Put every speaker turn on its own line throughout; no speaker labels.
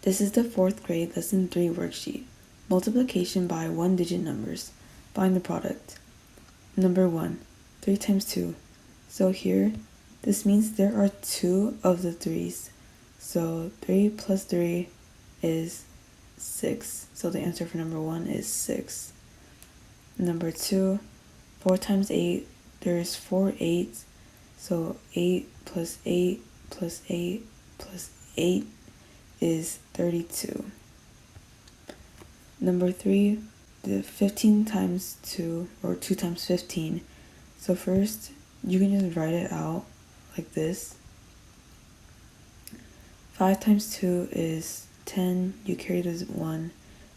This is the 4th grade lesson 3 worksheet. Multiplication by one-digit numbers. Find the product. Number 1, 3 times 2. So here, this means there are 2 of the 3's. So 3 plus 3 is 6. So the answer for number 1 is 6. Number 2, 4 times 8. There's 4 8s. So 8 plus 8 plus 8 plus 8 is 32. Number 3, the 15 times 2, or 2 times 15. So first, you can just write it out like this. 5 times 2 is 10, you carry this 1.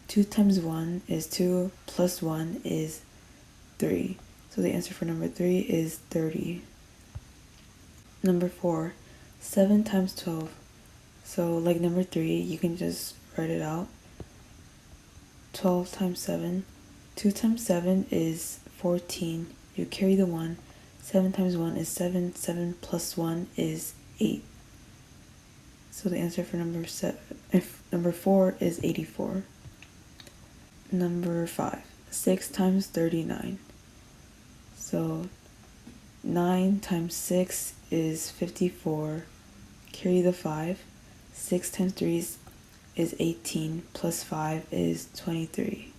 2 times 1 is 2, plus 1 is 3. So the answer for number 3 is 30. Number 4, 7 times 12. So like number 3, you can just write it out. 12 times 7. 2 times 7 is 14. You carry the 1. 7 times 1 is 7. 7 plus 1 is 8. So the answer for number 4 is 84. Number 5, 6 times 39. So 9 times 6 is 54. Carry the 5. 6 times 3 is 18, plus 5 is 23.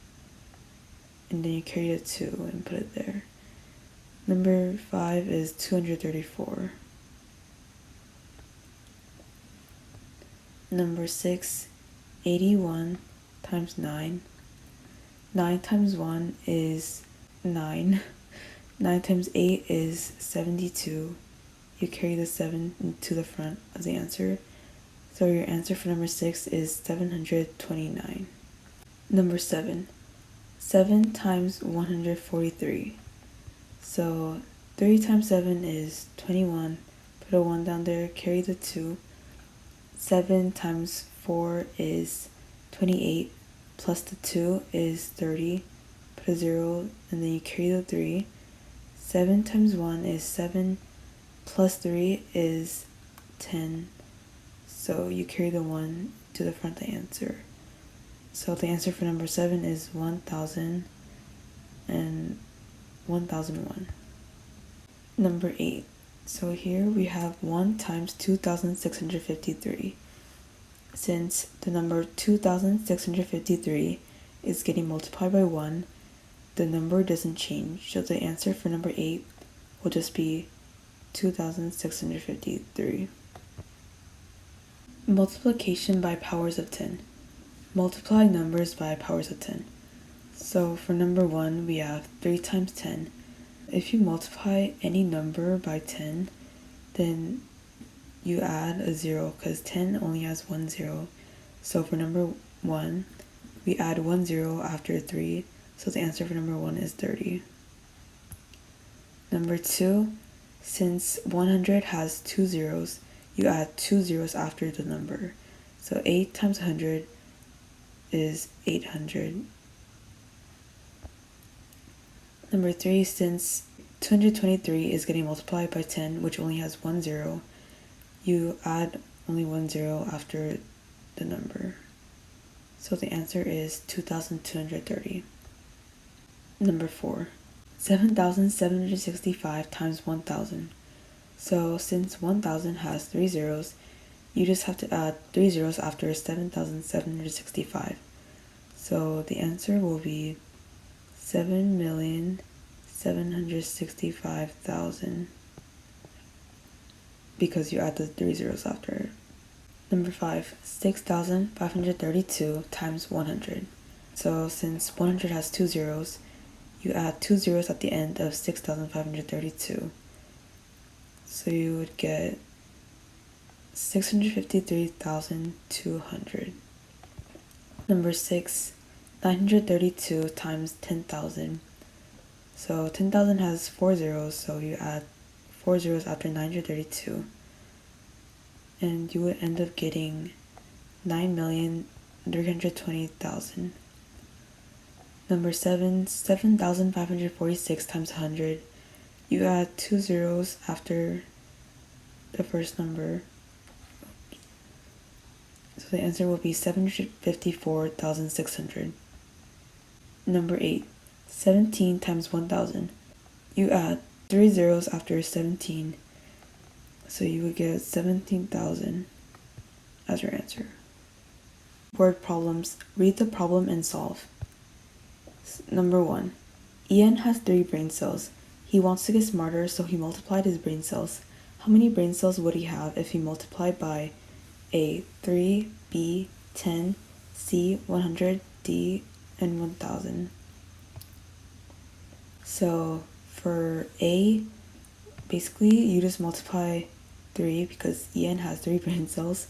And then you carry the 2 and put it there. Number 5 is 234. Number 6, 81 times 9. 9 times 1 is 9. 9 times 8 is 72. You carry the 7 to the front of the answer. So your answer for number 6 is 729. Number 7, 7 times 143. So 3 times 7 is 21. Put a 1 down there, carry the 2. 7 times 4 is 28, plus the 2 is 30. Put a 0, and then you carry the 3. 7 times 1 is 7, plus 3 is 10. So you carry the 1 to the front of the answer. So the answer for number 7 is 1000 and 1001. Number 8. So here we have 1 times 2653. Since the number 2653 is getting multiplied by 1, the number doesn't change. So the answer for number 8 will just be 2653. Multiplication by powers of 10. Multiply numbers by powers of 10. So for number 1, we have 3 times 10. If you multiply any number by 10, then you add a 0 because 10 only has 1 0. So for number 1, we add 1 0 after 3. So the answer for number 1 is 30. Number 2, since 100 has 2 zeros, you add 2 zeros after the number. So 8 times 100 is 800. Number 3, since 223 is getting multiplied by 10, which only has 1 0, you add only 1 0 after the number. So the answer is 2230. Number 4, 7765 times 1000. So since 1000 has 3 zeros, you just have to add 3 zeros after 7765. So the answer will be 7,765,000 because you add the 3 zeros after it. Number 5, 6,532 times 100. So since 100 has 2 zeros, you add 2 zeros at the end of 6,532. So you would get 653,200. Number 6, 932 times 10,000. So 10,000 has 4 zeros, so you add 4 zeros after 932. And you would end up getting 9,320,000. Number 7, 7,546 times 100. You add 2 zeros after the first number. So the answer will be 754,600. Number 8. 17 times 1,000. You add 3 zeros after 17, so you would get 17,000 as your answer. Word problems. Read the problem and solve. Number 1. Ian has 3 brain cells. He wants to get smarter, so he multiplied his brain cells. How many brain cells would he have if he multiplied by A. 3, B. 10, C. 100, D. and 1,000? So for A, basically you just multiply 3 because Ian has 3 brain cells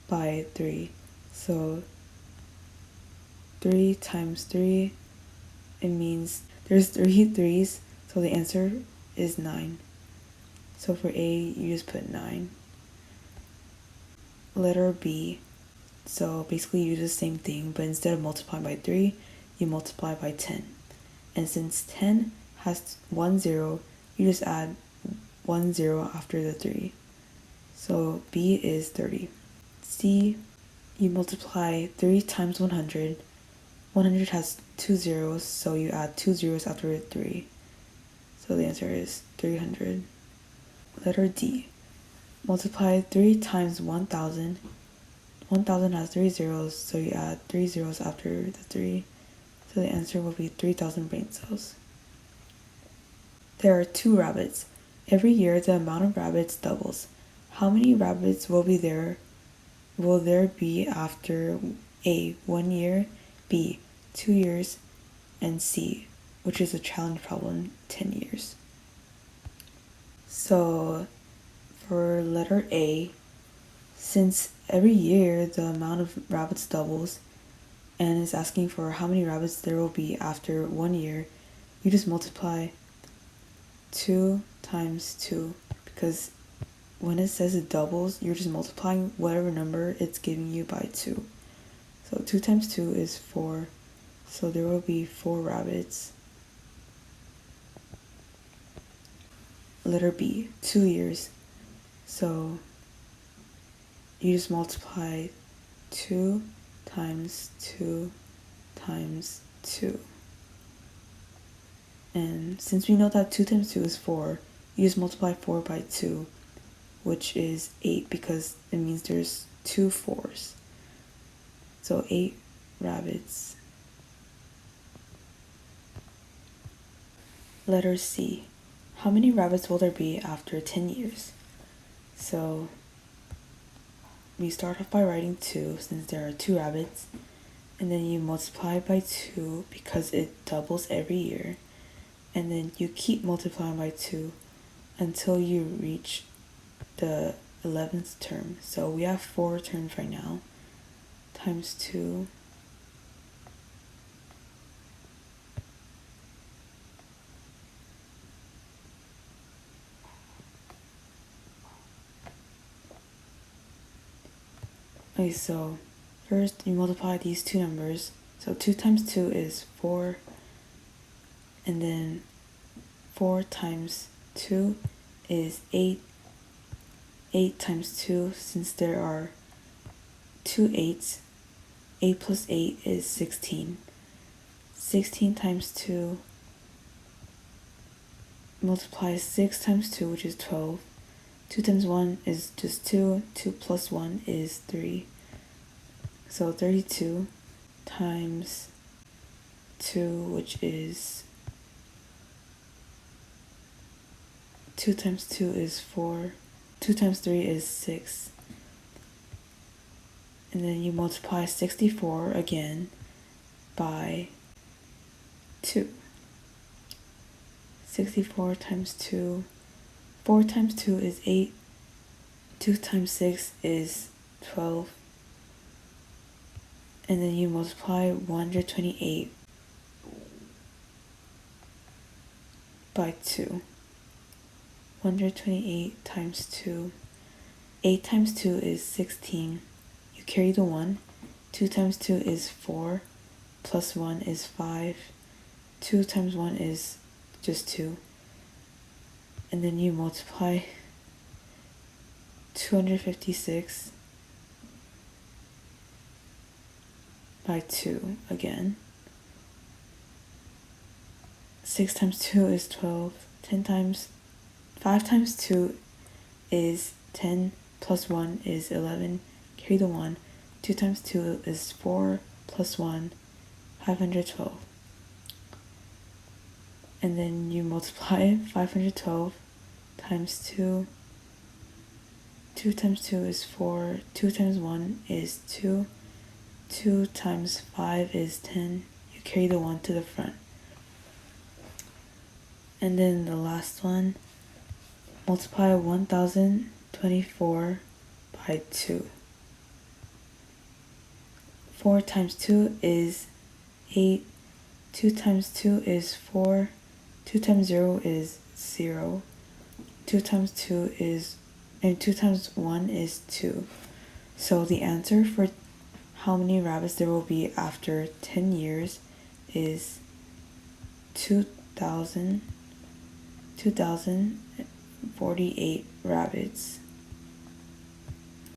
by 3. So 3 times 3, it means there's 3 3's, so the answer is 9. So for A, you just put 9. Letter B. So basically you do the same thing, but instead of multiplying by 3, you multiply by 10. And since 10 has 1 0, you just add 1 0 after the 3. So B is 30. C, you multiply 3 times 100. 100 has 2 zeros, so you add 2 zeros after 3. So the answer is 300. Letter D. Multiply 3 times 1,000. 1,000 has 3 zeros, so you add 3 zeros after the 3. So the answer will be 3,000 brain cells. There are 2 rabbits. Every year the amount of rabbits doubles. How many rabbits will there be after A. 1 year, B. 2 years, and C, which is a challenge problem, 10 years. So for letter A, since every year the amount of rabbits doubles and is asking for how many rabbits there will be after 1 year, you just multiply 2 times 2, because when it says it doubles, you're just multiplying whatever number it's giving you by 2. So 2 times 2 is 4, so there will be 4 rabbits. Letter B, 2 years. So you just multiply 2 times 2 times 2. And since we know that 2 times 2 is 4, you just multiply 4 by 2, which is 8, because it means there's 2 4s. So 8 rabbits. Letter C. How many rabbits will there be after 10 years? So we start off by writing 2, since there are 2 rabbits, and then you multiply by 2 because it doubles every year, and then you keep multiplying by 2 until you reach the 11th term. So we have 4 terms right now, times 2. Okay, so first you multiply these 2 numbers. So 2 times 2 is 4, and then 4 times 2 is 8. 8 times 2, since there are 2 8s, 8 plus 8 is 16. 16 times 2 multiplies 6 times 2, which is 12. 2 times 1 is just 2. 2 plus 1 is 3. So 32 times 2, which is 2 times 2 is 4. 2 times 3 is 6. And then you multiply 64 again by 2. 64 times 2. 4 times 2 is 8. 2 times 6 is 12. And then you multiply 128 by 2. 128 times 2. 8 times 2 is 16. You carry the 1. 2 times 2 is 4. Plus 1 is 5. 2 times 1 is just 2. And then you multiply 256 by 2 again. 6 times 2 is 12. 5 times 2 is 10, plus 1 is 11. Carry the 1. 2 times 2 is 4, plus 1, 512. And then you multiply 512 times 2. 2 times 2 is 4. 2 times 1 is 2. 2 times 5 is 10. You carry the 1 to the front. And then the last one, multiply 1024 by 2. 4 times 2 is 8. 2 times 2 is 4. 2 times 0 is 0. 2 times 2 is, and 2 times 1 is 2. So the answer for how many rabbits there will be after 10 years is 2,048 rabbits.